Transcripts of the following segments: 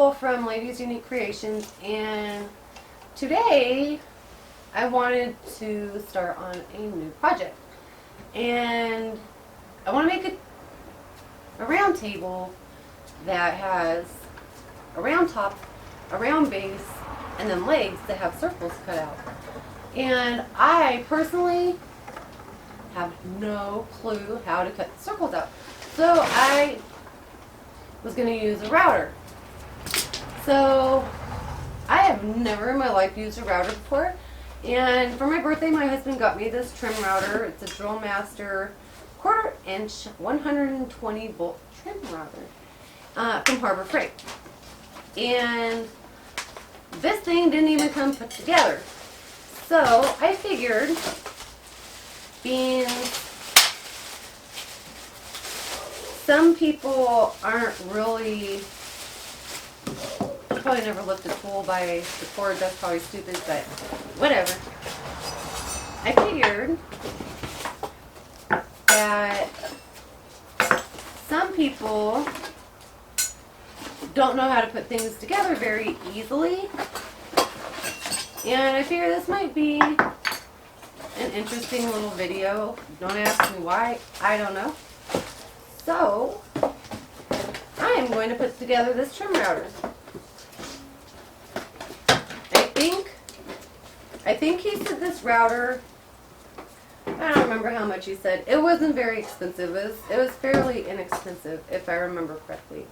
Nicole from Ladies Unique Creations, and today I wanted to start on a new project. And I want to make a round table that has a round top, a round base, and then legs that have circles cut out. And I personally have no clue how to cut the circles out. So I was going to use a router. So I have never in my life used a router before. And for my birthday, my husband got me this trim router. It's a Drill Master 1/4 inch 120 volt trim router from Harbor Freight. And this thing didn't even come put together. So I figured, being some people aren't really, probably never looked a tool by the cord, that's probably stupid, but whatever. I figured that some people don't know how to put things together very easily, and I figured this might be an interesting little video. Don't ask me why, I don't know. So I am going to put together this trim router. I think he said this router, I don't remember how much he said. It wasn't very expensive. It was fairly inexpensive, if I remember correctly.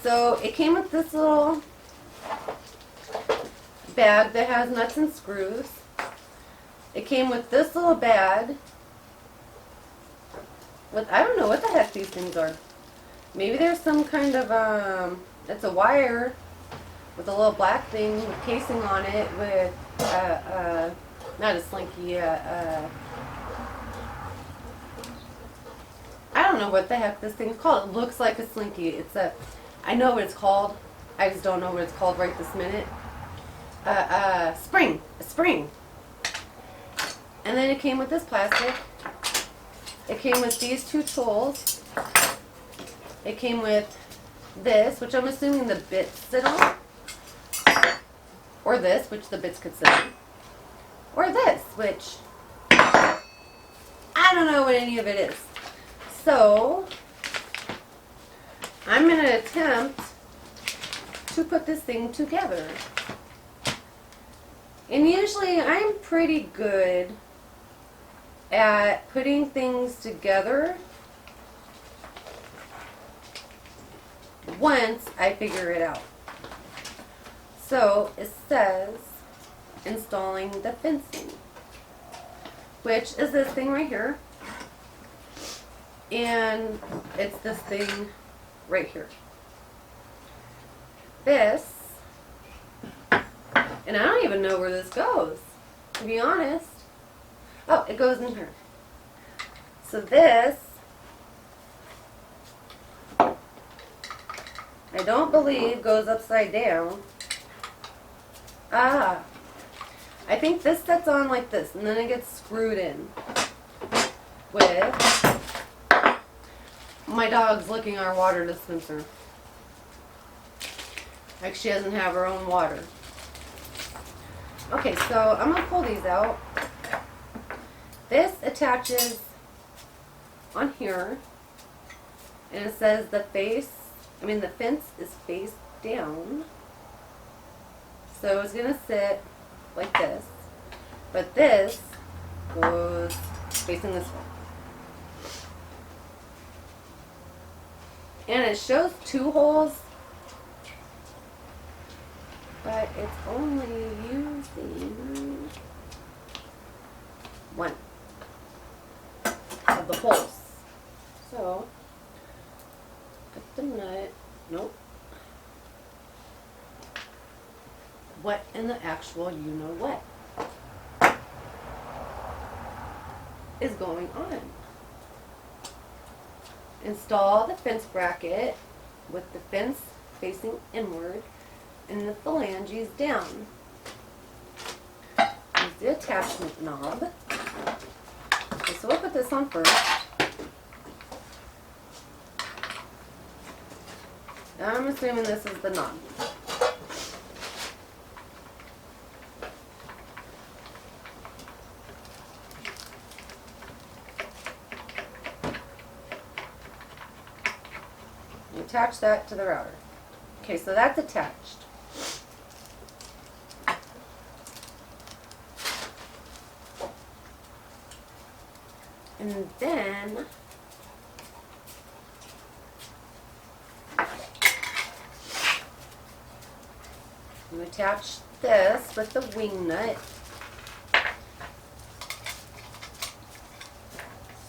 So it came with this little bag that has nuts and screws. It came with this little bag with, I don't know what the heck these things are. Maybe there's some kind of, it's a wire with a little black thing with casing on it with, not a slinky, I don't know what the heck this thing's called. It looks like a slinky. It's a, I know what it's called. I just don't know what it's called right this minute. A spring. And then it came with this plastic. It came with these two tools. It came with this, which I'm assuming the bits sit on. Or this, which the bits could sit on. Or this, which I don't know what any of it is. So I'm going to attempt to put this thing together. And usually I'm pretty good at putting things together once I figure it out. So it says installing the fencing, which is this thing right here, and it's this thing right here. This, and I don't even know where this goes, to be honest. Oh, it goes in here. So this, I don't believe goes upside down. Ah, I think this sets on like this, and then it gets screwed in with, my dog's licking our water dispenser. Like she doesn't have her own water. Okay, so I'm going to pull these out. This attaches on here, and it says the fence is face down. So it's going to sit like this, but this goes facing this way. And it shows 2 holes, but it's only using 1 of the holes. So, put the nut, nope. What in the actual you-know-what is going on? Install the fence bracket with the fence facing inward and the phalanges down. Use the attachment knob. Okay, so we'll put this on first. I'm assuming this is the knob. Attach that to the router. Okay, so that's attached. And then you attach this with the wing nut.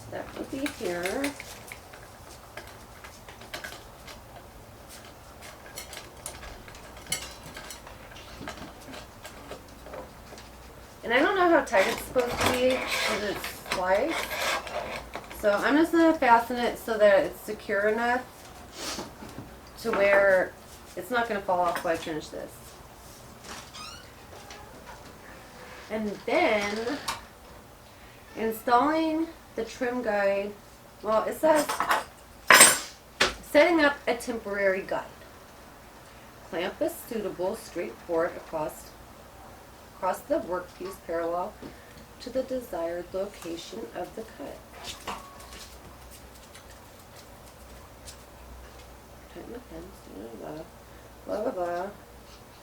So that would be here. And I don't know how tight it's supposed to be because it's spliced. So I'm just going to fasten it so that it's secure enough to where it's not going to fall off while I finish this. And then installing the trim guide. Well, it says setting up a temporary guide. Clamp is suitable, straightforward across the workpiece parallel to the desired location of the cut. Tighten the pins, blah, blah, blah.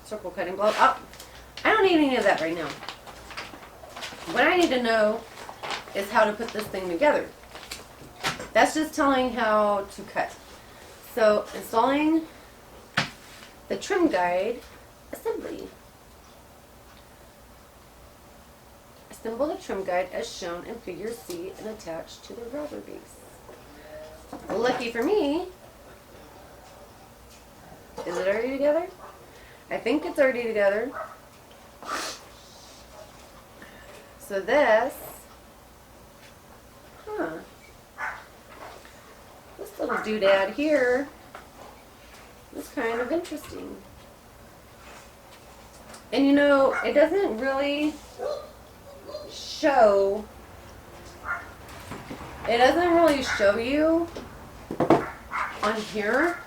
Circle cutting blow. Oh, I don't need any of that right now. What I need to know is how to put this thing together. That's just telling how to cut. So, installing the trim guide assembly. Assemble the trim guide as shown in figure C and attach to the router base. Lucky for me, is it already together? I think it's already together. So this, this little doodad here is kind of interesting. And you know, it doesn't really show you on here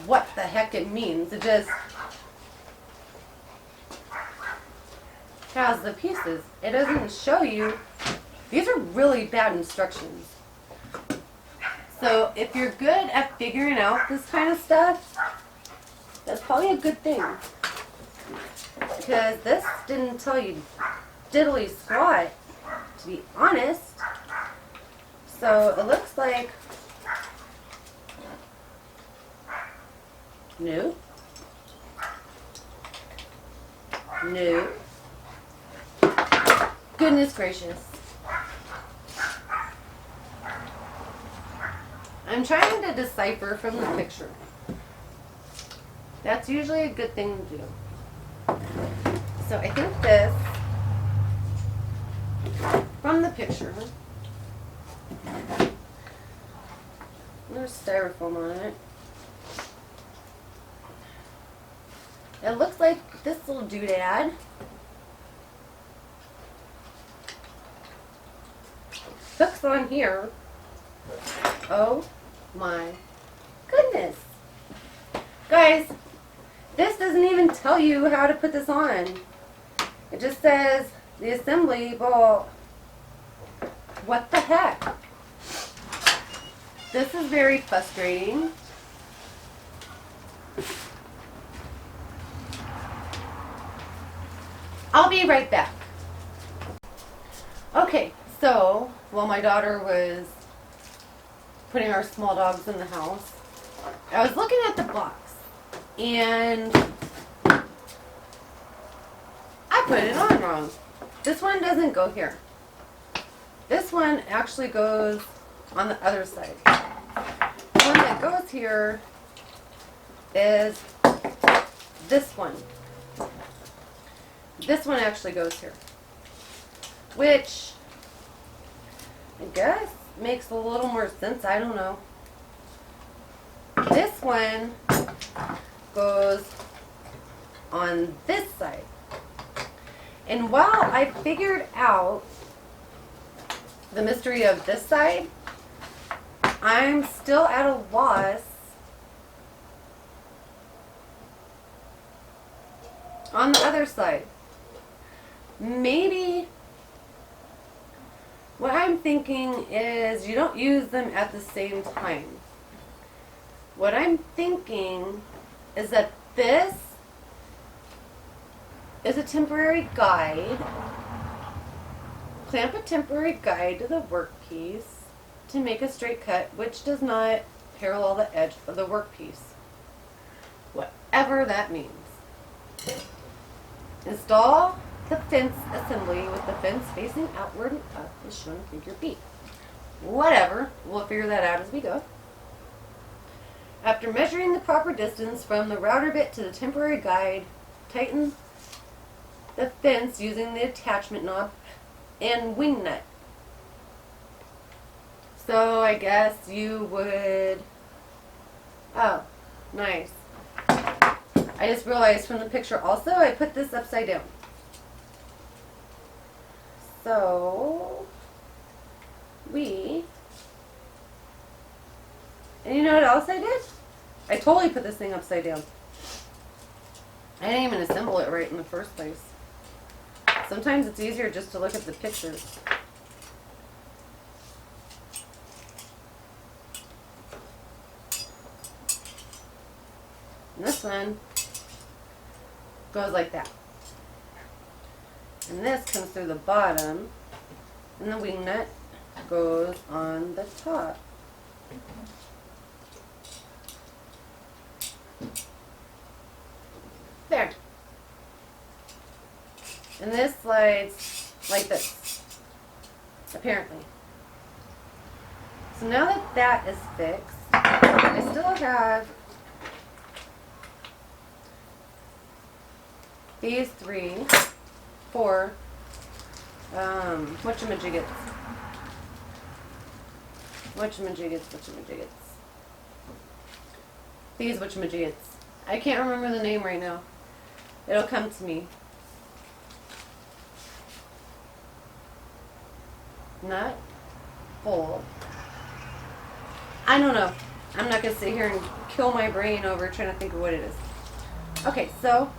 what the heck it means. It just has the pieces. It doesn't show you. These are really bad instructions. So if you're good at figuring out this kind of stuff, that's probably a good thing. Because this didn't tell you diddly squat, to be honest. So it looks like no. Goodness gracious. I'm trying to decipher from the picture. That's usually a good thing to do. So I think this, from the picture, there's styrofoam on it. It looks like this little doodad hooks on here. Oh my goodness. Guys, this doesn't even tell you how to put this on. It just says the assembly, well, what the heck? This is very frustrating. I'll be right back. Okay, so while my daughter was putting our small dogs in the house, I was looking at the box and I put it on wrong. This one doesn't go here. This one actually goes on the other side. The one that goes here is this one. This one actually goes here, which I guess makes a little more sense. I don't know. This one goes on this side. And while I figured out the mystery of this side, I'm still at a loss on the other side. Maybe what I'm thinking is you don't use them at the same time. What I'm thinking is that this is a temporary guide. Clamp a temporary guide to the workpiece to make a straight cut which does not parallel the edge of the workpiece. Whatever that means. Install the fence assembly with the fence facing outward and up as shown in figure B. Whatever, we'll figure that out as we go. After measuring the proper distance from the router bit to the temporary guide, tighten the fence using the attachment knob and wing nut. So I guess you would, oh, nice. I just realized from the picture also I put this upside down. So and you know what else I did? I totally put this thing upside down. I didn't even assemble it right in the first place. Sometimes it's easier just to look at the pictures. And this one goes like that. And this comes through the bottom, and the wing nut goes on the top. There. And this slides like this, apparently. So now that that is fixed, I still have these four, whatchamajiggets. These whatchamajiggets. I can't remember the name right now. It'll come to me. Nut, hole. I don't know. I'm not going to sit here and kill my brain over trying to think of what it is. Okay, so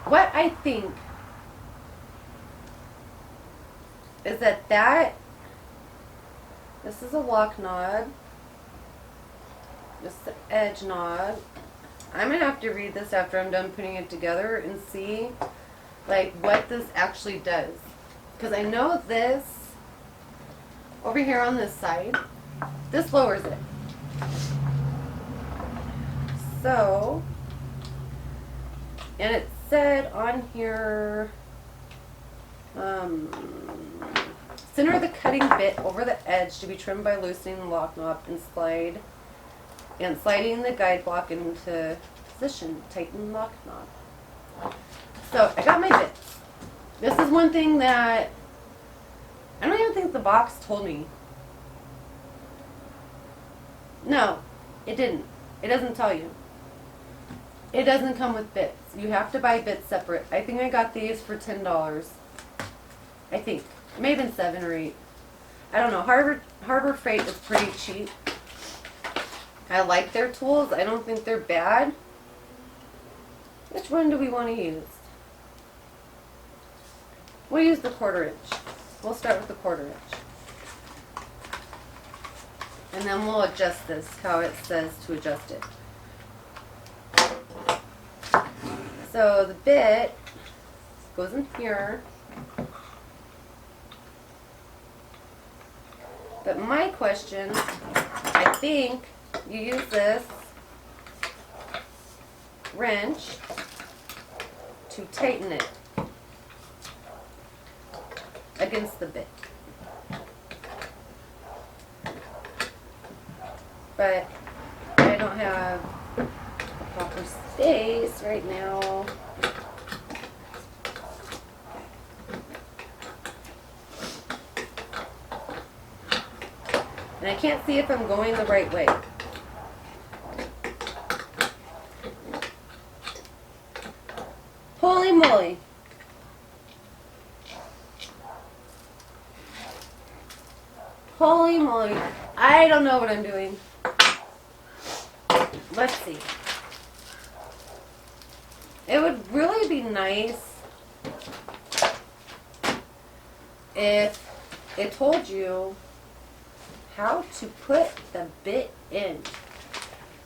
what I think is that this is a lock nod. This is the edge nod. I'm going to have to read this after I'm done putting it together and see like what this actually does. Because I know this over here on this side, this lowers it. So, and it said on here, center the cutting bit over the edge to be trimmed by loosening the lock knob and sliding the guide block into position. Tighten lock knob. So I got my bits. This is one thing that I don't even think the box told me. No, it didn't. It doesn't tell you. It doesn't come with bits. You have to buy bits separate. I think I got these for $10. I think. It may have been 7 or 8. I don't know. Harbor Freight is pretty cheap. I like their tools. I don't think they're bad. Which one do we want to use? We'll use the 1/4 inch. We'll start with the 1/4 inch. And then we'll adjust this how it says to adjust it. So the bit goes in here. But my question, I think you use this wrench to tighten it against the bit. But I don't have a proper space right now. And I can't see if I'm going the right way. Holy moly. Holy moly. I don't know what I'm doing. Let's see. it would really be nice if it told you how to put the bit in.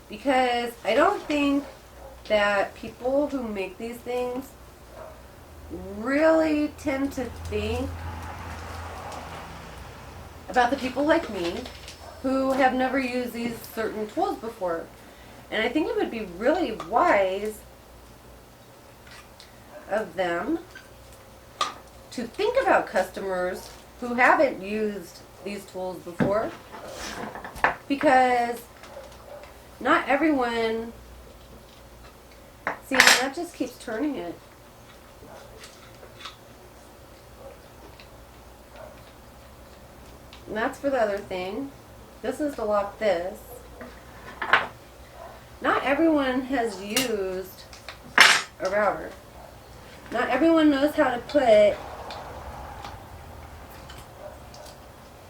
Because I don't think that people who make these things really tend to think about the people like me who have never used these certain tools before. And I think it would be really wise of them to think about customers who haven't used these tools before, because not everyone, see, that just keeps turning it. And that's for the other thing. This is to lock this. Not everyone has used a router. Not everyone knows how to put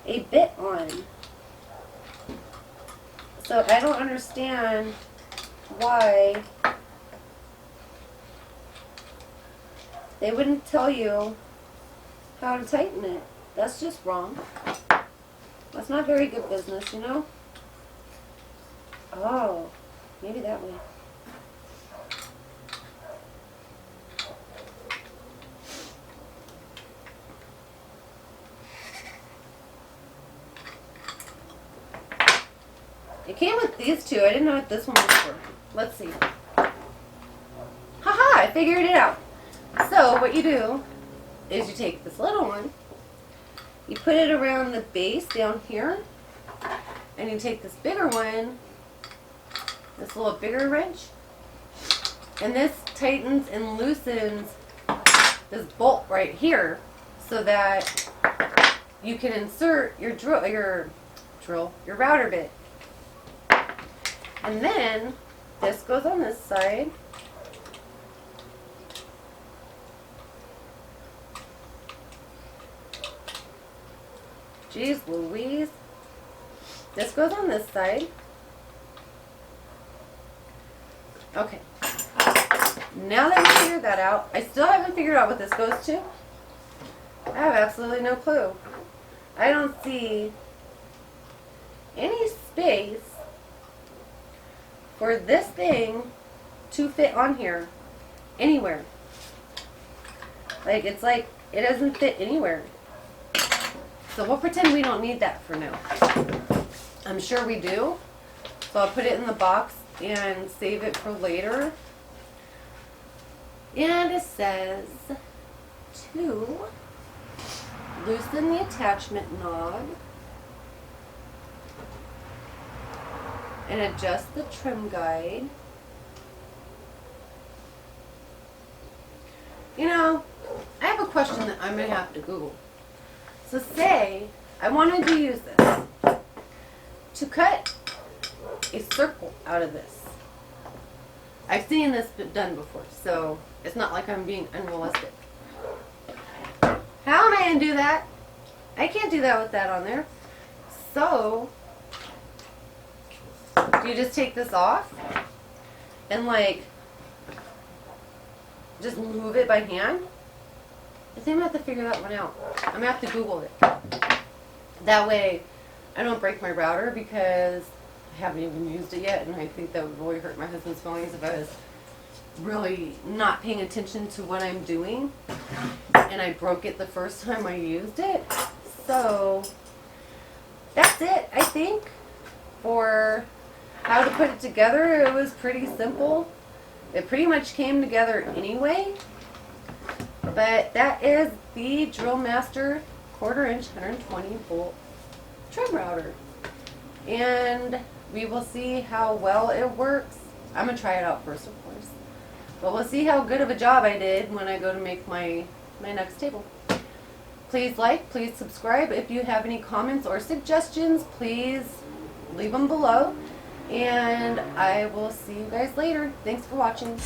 a bit on. So I don't understand why they wouldn't tell you how to tighten it. That's just wrong. That's not very good business, you know? Oh, maybe that way. It came with these two. I didn't know what this one was for. Let's see. Haha, I figured it out. So what you do is you take this little one, you put it around the base down here, and you take this bigger one, this little bigger wrench, and this tightens and loosens this bolt right here so that you can insert your your router bit. And then this goes on this side. Jeez Louise. This goes on this side. Okay. Now that we figured that out, I still haven't figured out what this goes to. I have absolutely no clue. I don't see any space for this thing to fit on here anywhere. Like, it's like it doesn't fit anywhere. So we'll pretend we don't need that for now. I'm sure we do. So I'll put it in the box and save it for later. And it says to loosen the attachment knob and adjust the trim guide. You know, I have a question that I'm going to have to Google. So say I wanted to use this to cut a circle out of this. I've seen this done before, so it's not like I'm being unrealistic. How am I going to do that? I can't do that with that on there. So, do you just take this off and like just move it by hand? I think I'm going to have to figure that one out. I'm going to have to Google it. That way I don't break my router, because I haven't even used it yet, and I think that would really hurt my husband's feelings if I was really not paying attention to what I'm doing and I broke it the first time I used it. So that's it, I think, for how to put it together. It was pretty simple. It pretty much came together anyway. But that is the Drill Master 1/4 inch 120 volt trim router. And we will see how well it works. I'm going to try it out first, of course. But we'll see how good of a job I did when I go to make my next table. Please like, please subscribe. If you have any comments or suggestions, please leave them below. And I will see you guys later. Thanks for watching.